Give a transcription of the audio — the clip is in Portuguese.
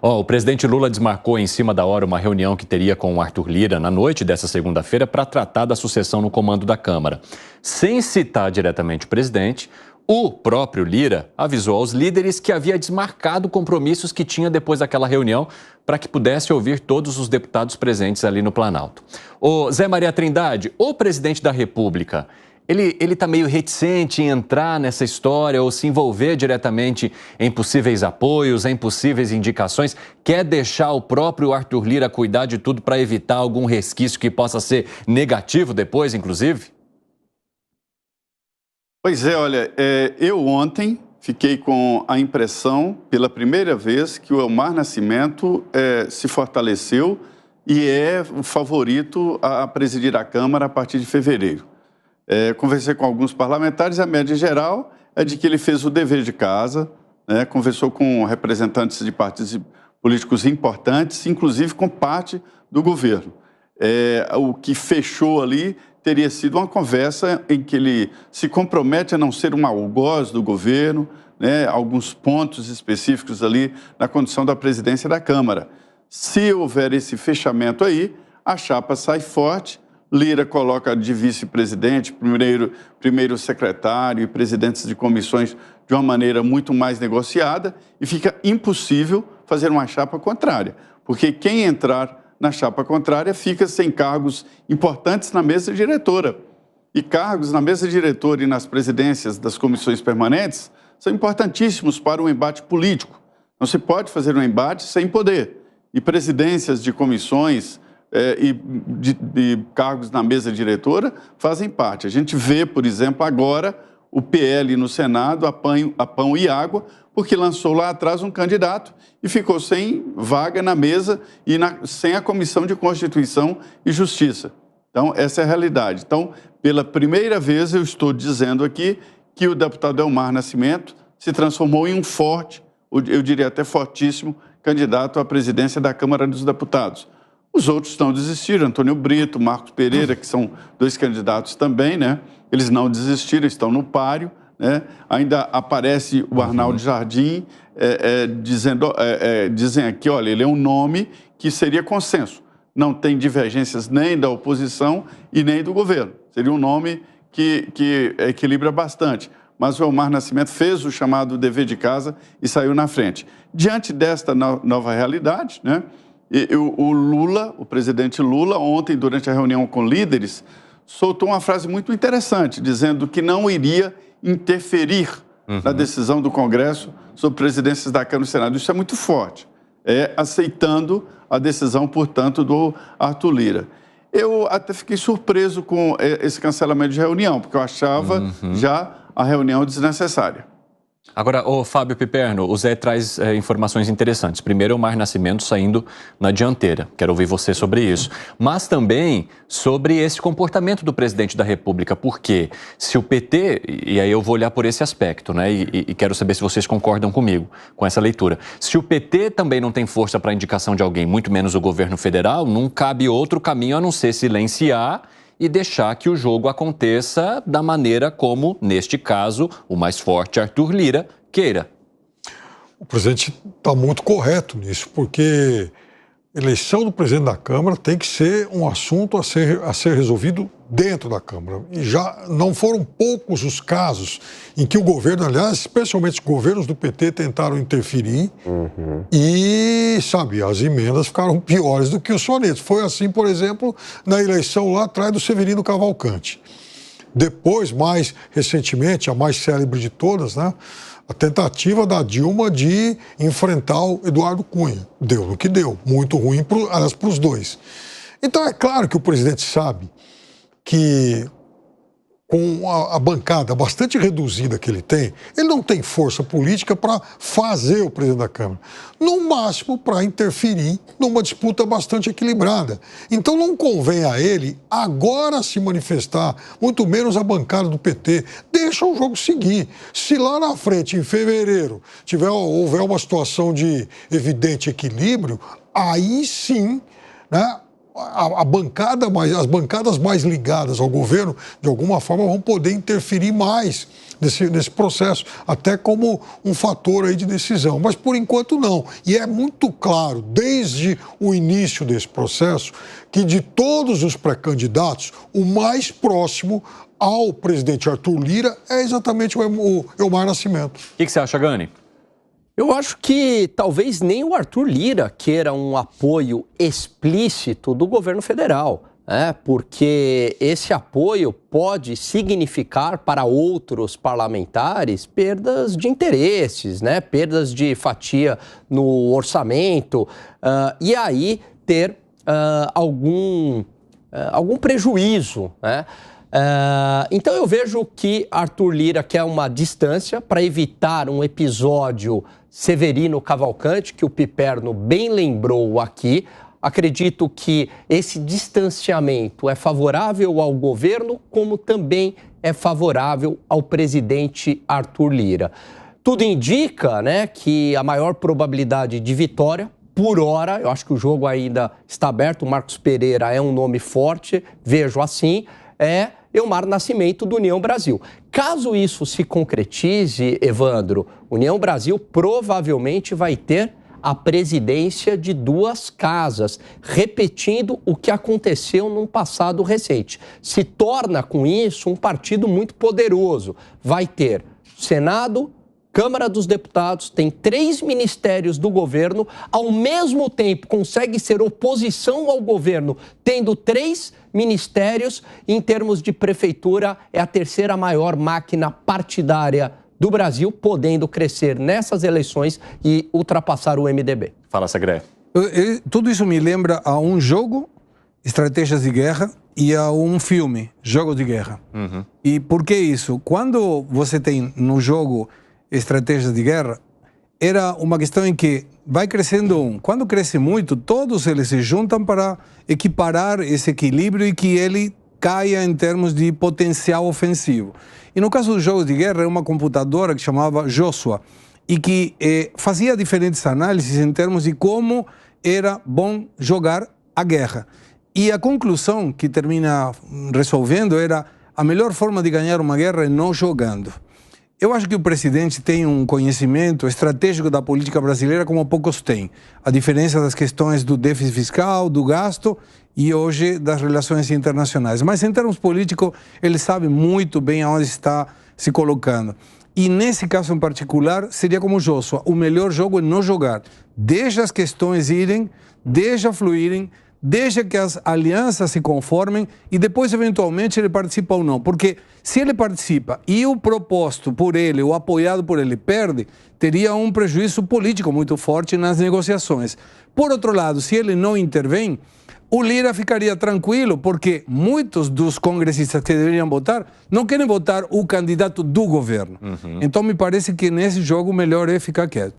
O presidente Lula desmarcou em cima da hora uma reunião que teria com o Arthur Lira na noite dessa segunda-feira para tratar da sucessão no comando da Câmara. Sem citar diretamente o presidente, o próprio Lira avisou aos líderes que havia desmarcado compromissos que tinha depois daquela reunião para que pudesse ouvir todos os deputados presentes ali no Planalto. O Zé Maria Trindade, o presidente da República, ele está meio reticente em entrar nessa história ou se envolver diretamente em possíveis apoios, em possíveis indicações? Quer deixar o próprio Arthur Lira cuidar de tudo para evitar algum resquício que possa ser negativo depois, inclusive? Pois é, olha, eu ontem fiquei com a impressão, pela primeira vez, que o Elmar Nascimento se fortaleceu e é o favorito a presidir a Câmara a partir de fevereiro. Conversei com alguns parlamentares, a média geral é de que ele fez o dever de casa, né? Conversou com representantes de partidos políticos importantes, inclusive com parte do governo. O que fechou ali teria sido uma conversa em que ele se compromete a não ser um algoz do governo, né? Alguns pontos específicos ali na condição da presidência da Câmara. Se houver esse fechamento aí, a chapa sai forte. Lira coloca de vice-presidente, primeiro secretário e presidentes de comissões de uma maneira muito mais negociada e fica impossível fazer uma chapa contrária, porque quem entrar na chapa contrária fica sem cargos importantes na mesa diretora. E cargos na mesa diretora e nas presidências das comissões permanentes são importantíssimos para o embate político. Não se pode fazer um embate sem poder. E presidências de comissões e de cargos na mesa diretora fazem parte. A gente vê, por exemplo, agora o PL no Senado a pão e água, porque lançou lá atrás um candidato e ficou sem vaga na mesa e sem a Comissão de Constituição e Justiça. Então, essa é a realidade. Então, pela primeira vez, eu estou dizendo aqui que o deputado Elmar Nascimento se transformou em um forte, eu diria até fortíssimo, candidato à presidência da Câmara dos Deputados. Os outros não desistiram, Antônio Brito, Marcos Pereira, que são dois candidatos também, né? Eles não desistiram, estão no páreo, né? Ainda aparece o Arnaldo Jardim, dizem aqui, olha, ele é um nome que seria consenso. Não tem divergências nem da oposição e nem do governo. Seria um nome que equilibra bastante. Mas o Elmar Nascimento fez o chamado dever de casa e saiu na frente. Diante desta nova realidade, né? O Lula, o presidente Lula, ontem, durante a reunião com líderes, soltou uma frase muito interessante, dizendo que não iria interferir na decisão do Congresso sobre presidências da Câmara e do Senado. Isso é muito forte, aceitando a decisão, portanto, do Arthur Lira. Eu até fiquei surpreso com esse cancelamento de reunião, porque eu achava já a reunião desnecessária. Agora, Fábio Piperno, o Zé traz informações interessantes. Primeiro, o Elmar Nascimento saindo na dianteira. Quero ouvir você sobre isso. Mas também sobre esse comportamento do presidente da República. Porque se o PT, e aí eu vou olhar por esse aspecto, né? E quero saber se vocês concordam comigo com essa leitura. Se o PT também não tem força para a indicação de alguém, muito menos o governo federal, não cabe outro caminho a não ser silenciar e deixar que o jogo aconteça da maneira como, neste caso, o mais forte Arthur Lira queira. O presidente está muito correto nisso, porque eleição do presidente da Câmara tem que ser um assunto a ser resolvido dentro da Câmara. E já não foram poucos os casos em que o governo, aliás, especialmente os governos do PT, tentaram interferir e, sabe, as emendas ficaram piores do que os sonetos. Foi assim, por exemplo, na eleição lá atrás do Severino Cavalcante. Depois, mais recentemente, a mais célebre de todas, né? A tentativa da Dilma de enfrentar o Eduardo Cunha. Deu no que deu. Muito ruim, para os dois. Então, é claro que o presidente sabe que, com a bancada bastante reduzida que ele não tem força política para fazer o presidente da Câmara. No máximo, para interferir numa disputa bastante equilibrada. Então, não convém a ele agora se manifestar, muito menos a bancada do PT. Deixa o jogo seguir. Se lá na frente, em fevereiro, houver uma situação de evidente equilíbrio, aí sim, né, as bancadas mais ligadas ao governo, de alguma forma, vão poder interferir mais nesse processo, até como um fator aí de decisão. Mas, por enquanto, não. E é muito claro, desde o início desse processo, que de todos os pré-candidatos, o mais próximo ao presidente Arthur Lira é exatamente o Elmar Nascimento. O que você acha, Gani? Eu acho que talvez nem o Arthur Lira queira um apoio explícito do governo federal, porque esse apoio pode significar para outros parlamentares perdas de interesses, perdas de fatia no orçamento, e aí ter algum prejuízo, então eu vejo que Arthur Lira quer uma distância para evitar um episódio Severino Cavalcante, que o Piperno bem lembrou aqui. Acredito que esse distanciamento é favorável ao governo, como também é favorável ao presidente Arthur Lira. Tudo indica, que a maior probabilidade de vitória, por hora, eu acho que o jogo ainda está aberto, o Marcos Pereira é um nome forte, vejo assim, é Elmar Nascimento do União Brasil. Caso isso se concretize, Evandro, União Brasil provavelmente vai ter a presidência de duas casas, repetindo o que aconteceu num passado recente. Se torna, com isso, um partido muito poderoso. Vai ter Senado, Câmara dos Deputados, tem 3 ministérios do governo, ao mesmo tempo consegue ser oposição ao governo, tendo 3 ministérios. Em termos de prefeitura, é a terceira maior máquina partidária do Brasil, podendo crescer nessas eleições e ultrapassar o MDB. Fala, Segré. Tudo isso me lembra a um jogo, Estratégias de Guerra, e a um filme, Jogos de Guerra. Uhum. E por que isso? Quando você tem no jogo Estratégias de Guerra, era uma questão em que vai crescendo um. Quando cresce muito, todos eles se juntam para equiparar esse equilíbrio e que ele caia em termos de potencial ofensivo. E no caso dos Jogos de Guerra, é uma computadora que chamava Joshua e que fazia diferentes análises em termos de como era bom jogar a guerra. E a conclusão que termina resolvendo era a melhor forma de ganhar uma guerra é não jogando. Eu acho que o presidente tem um conhecimento estratégico da política brasileira como poucos têm. A diferença das questões do déficit fiscal, do gasto e hoje das relações internacionais. Mas em termos políticos, ele sabe muito bem aonde está se colocando. E nesse caso em particular, seria como Joshua, o melhor jogo é não jogar. Deixa as questões irem, deixa fluírem, deixa que as alianças se conformem e depois, eventualmente, ele participa ou não. Porque se ele participa e o proposto por ele, o apoiado por ele, perde, teria um prejuízo político muito forte nas negociações. Por outro lado, se ele não intervém, o Lira ficaria tranquilo, porque muitos dos congressistas que deveriam votar não querem votar o candidato do governo. Então, me parece que nesse jogo o melhor é ficar quieto.